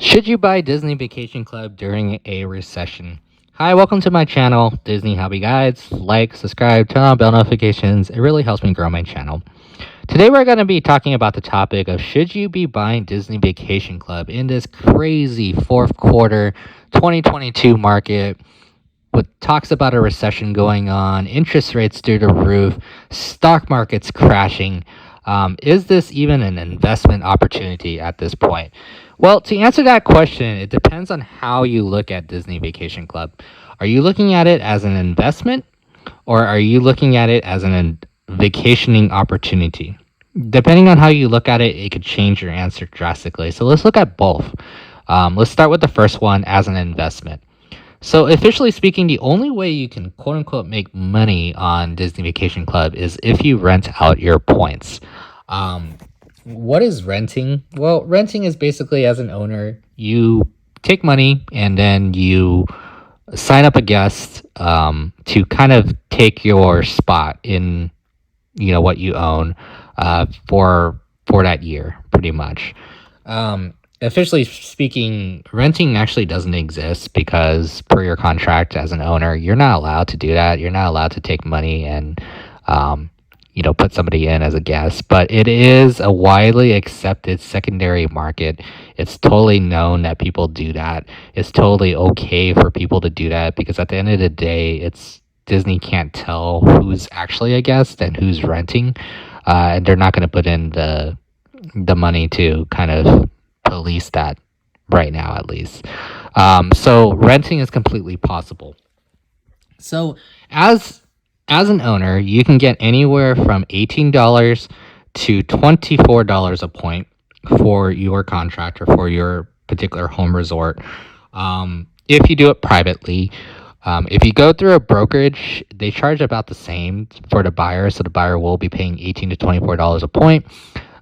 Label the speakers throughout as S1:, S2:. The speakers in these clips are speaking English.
S1: Should you buy Disney Vacation Club during a recession? Hi, welcome to my channel, Disney Hobby Guides. Like, subscribe, turn on bell notifications. It really helps me grow my channel. Today we're going to be talking about the topic of should you be buying Disney Vacation Club in this crazy fourth quarter 2022 market with talks about a recession going on, interest rates through the roof, stock markets crashing. Is this even an investment opportunity at this point? Well, to answer that question, it depends on how you look at Disney Vacation Club. Are you looking at it as an investment or are you looking at it as an vacationing opportunity? Depending on how you look at it, it could change your answer drastically. So let's look at both. Let's start with the first one as an investment. So, officially speaking, the only way you can quote unquote make money on Disney Vacation Club is if you rent out your points. Um, what is renting? Well, renting is basically as an owner, you take money and then you sign up a guest to kind of take your spot in what you own for that year, pretty much. Officially speaking, renting actually doesn't exist because per your contract as an owner, you're not allowed to do that. You're not allowed to take money and put somebody in as a guest. But it is a widely accepted secondary market. It's totally known that people do that. It's totally okay for people to do that because at the end of the day, it's Disney can't tell who's actually a guest and who's renting, and they're not going to put in the money to kind of police that right now, at least. So renting is completely possible. So as an owner, you can get anywhere from $18 to $24 a point for your contract or for your particular home resort. If you do it privately, if you go through a brokerage, they charge about the same for the buyer, so the buyer will be paying $18 to $24 a point.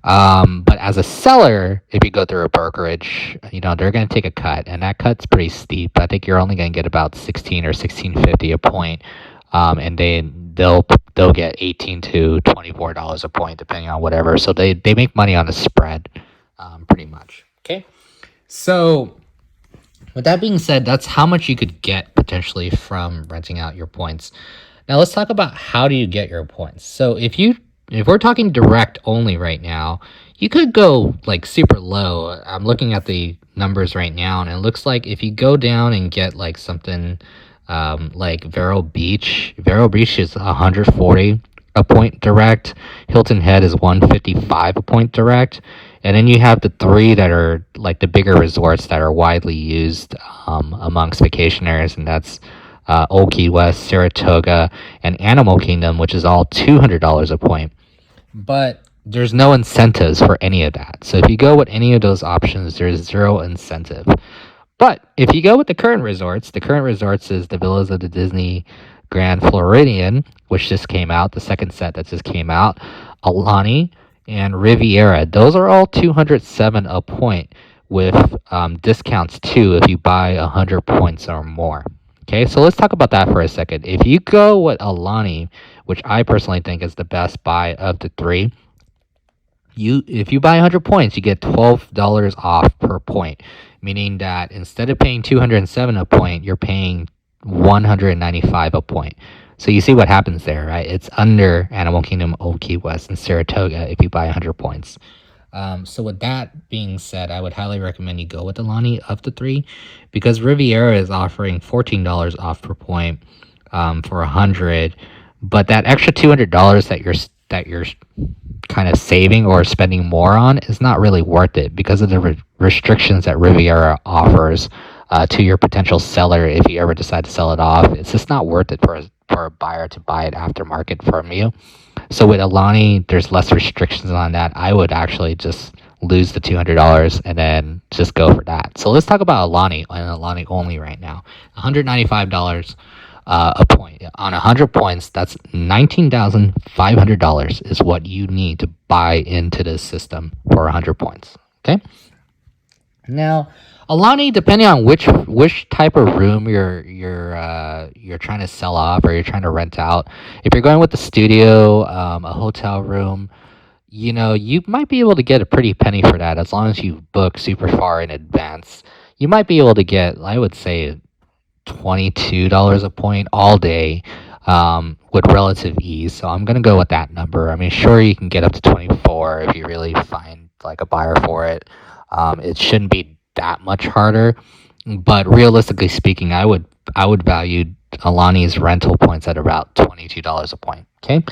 S1: But as a seller, if you go through a brokerage, they're going to take a cut, and that cut's pretty steep. I think you're only going to get about 16 or 16.50 a point, and they'll get 18 to $24 a point, depending on whatever. So they make money on the spread, pretty much. Okay, so with that being said, that's how much you could get potentially from renting out your points. Now let's talk about how do you get your points. So if we're talking direct only right now, you could go like super low. I'm looking at the numbers right now, and it looks like if you go down and get like something like Vero Beach is 140 a point direct. Hilton Head is 155 a point direct. And then you have the three that are like the bigger resorts that are widely used amongst vacationers, and that's Old Key West, Saratoga, and Animal Kingdom, which is all $200 a point. But there's no incentives for any of that. So if you go with any of those options, there's zero incentive. But if you go with the current resorts is the Villas of the Disney Grand Floridian, which just came out, the second set that just came out, Aulani, and Riviera. Those are all 207 a point with discounts too if you buy 100 points or more. Okay, so let's talk about that for a second. If you go with Aulani, which I personally think is the best buy of the three, if you buy 100 points, you get $12 off per point, meaning that instead of paying 207 a point, you're paying 195 a point. So you see what happens there, right? It's under Animal Kingdom, Old Key West, and Saratoga if you buy 100 points. So with that being said, I would highly recommend you go with Aulani of the three because Riviera is offering $14 off per point for 100, but that extra $200 that you're kind of saving or spending more on is not really worth it because of the restrictions that Riviera offers to your potential seller if you ever decide to sell it off. It's just not worth it for a buyer to buy it aftermarket from you. So with Aulani, there's less restrictions on that. I would actually just lose the $200 and then just go for that. So let's talk about Aulani and Aulani only right now. $195 a point. On 100 points, that's $19,500 is what you need to buy into this system for 100 points. Okay? Now, Aulani, depending on which type of room you're trying to sell off or you're trying to rent out, if you're going with the studio, a hotel room, you might be able to get a pretty penny for that as long as you book super far in advance. You might be able to get, I would say, $22 a point all day, with relative ease. So I'm gonna go with that number. I mean, sure, you can get up to 24 if you really find like a buyer for it. It shouldn't be that much harder, but realistically speaking, I would value Aulani's rental points at about $22 a point. Okay,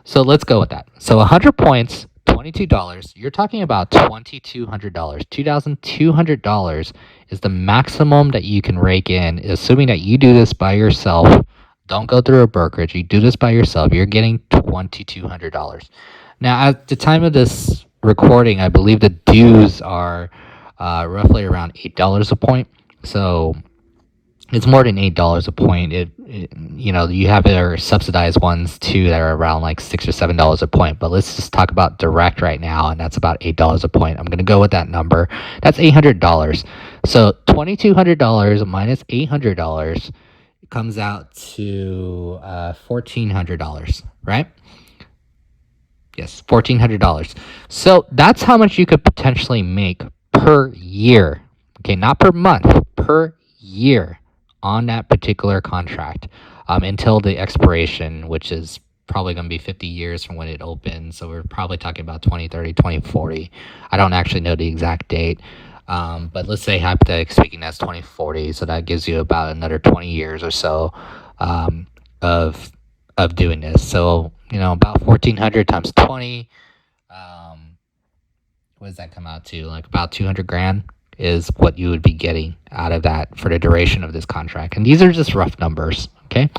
S1: so let's go with that. So 100 points, $22. You're talking about $2,200. $2,200 is the maximum that you can rake in, assuming that you do this by yourself. Don't go through a brokerage. You do this by yourself. You're getting $2,200. Now, at the time of this recording, I believe the dues are roughly around $8 a point. So it's more than $8 a point. You have their subsidized ones too that are around like $6 or $7 a point. But let's just talk about direct right now, and that's about $8 a point. I'm gonna go with that number. That's $800. So $2,200 minus $800 comes out to $1,400, right? Yes, $1,400. So that's how much you could potentially make per year. Okay, not per month, per year on that particular contract, until the expiration, which is probably going to be 50 years from when it opens. So we're probably talking about 2030, 2040. I don't actually know the exact date, but let's say, hypothetically speaking, that's 2040. So that gives you about another 20 years or so, of doing this. So about 1,400 times 20. What does that come out to? Like about 200 grand is what you would be getting out of that for the duration of this contract. And these are just rough numbers, okay?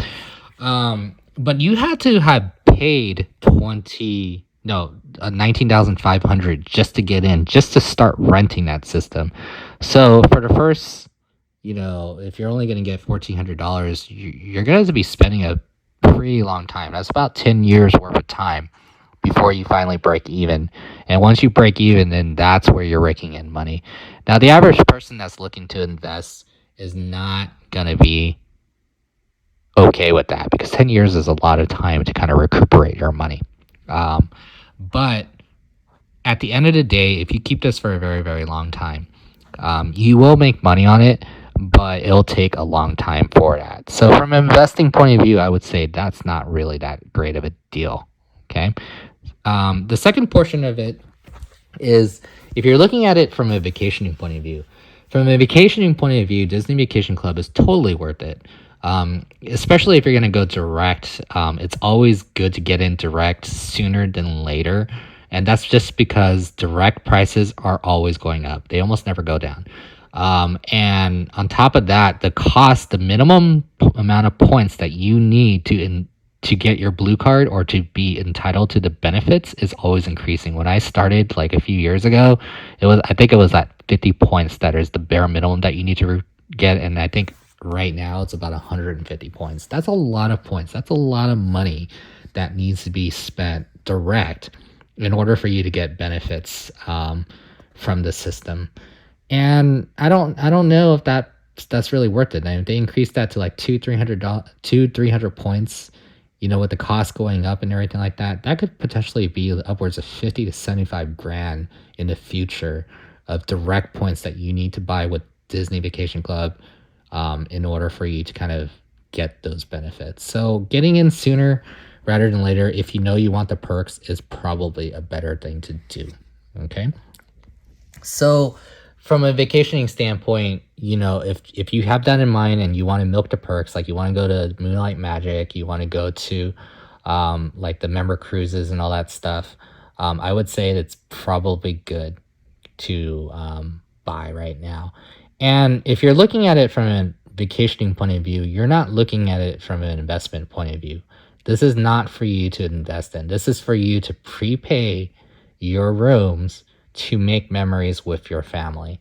S1: But you had to have paid 19,500 just to get in, just to start renting that system. So for the first, if you're only going to get $1,400, you're going to be spending a pretty long time. That's about 10 years worth of time before you finally break even. And once you break even, then that's where you're raking in money. Now, the average person that's looking to invest is not going to be okay with that, because 10 years is a lot of time to kind of recuperate your money. But at the end of the day, if you keep this for a very, very long time, you will make money on it, but it'll take a long time for that. So from an investing point of view, I would say that's not really that great of a deal. Okay. The second portion of it is, if you're looking at it from a vacationing point of view. From a vacationing point of view, Disney Vacation Club is totally worth it. Especially if you're going to go direct. It's always good to get in direct sooner than later. And that's just because direct prices are always going up. They almost never go down. And on top of that, the minimum amount of points that you need to get your blue card or to be entitled to the benefits is always increasing. When I started like a few years ago, I think it was at 50 points that is the bare minimum that you need to get. And I think right now it's about 150 points. That's a lot of points. That's a lot of money that needs to be spent direct in order for you to get benefits from the system. And I don't know if that's really worth it. And if they increase that to like 300 points, with the cost going up and everything like that, that could potentially be upwards of 50 to 75 grand in the future of direct points that you need to buy with Disney Vacation Club, in order for you to kind of get those benefits. So getting in sooner rather than later, if you want the perks, is probably a better thing to do. Okay. So from a vacationing standpoint, if you have that in mind and you want to milk the perks, like you want to go to Moonlight Magic, you want to go to like the member cruises and all that stuff, I would say it's probably good to buy right now. And if you're looking at it from a vacationing point of view, you're not looking at it from an investment point of view. This is not for you to invest in. This is for you to prepay your rooms to make memories with your family.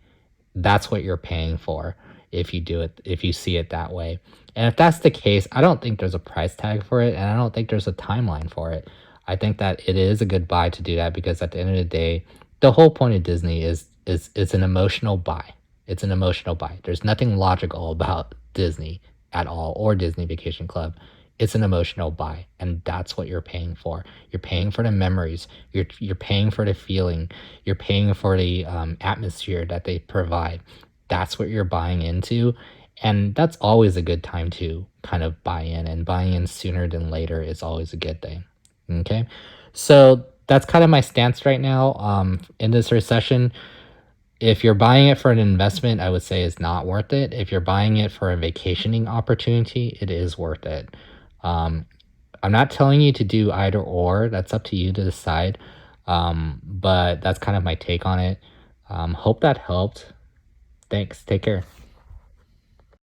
S1: That's what you're paying for if you see it that way. And if that's the case, I don't think there's a price tag for it, and I don't think there's a timeline for it. I think that it is a good buy to do that, because at the end of the day, the whole point of Disney is it's an emotional buy. It's an emotional buy. There's nothing logical about Disney at all, or Disney Vacation Club. it's an emotional buy, and that's what you're paying for. You're paying for the memories. You're paying for the feeling. You're paying for the atmosphere that they provide. That's what you're buying into, and that's always a good time to kind of buy in. And buying in sooner than later is always a good thing. Okay, so that's kind of my stance right now. In this recession, if you're buying it for an investment, I would say it's not worth it. If you're buying it for a vacationing opportunity, it is worth it. Um, I'm not telling you to do either or. That's up to you to decide. But that's kind of my take on it. Hope that helped. Thanks. Take care.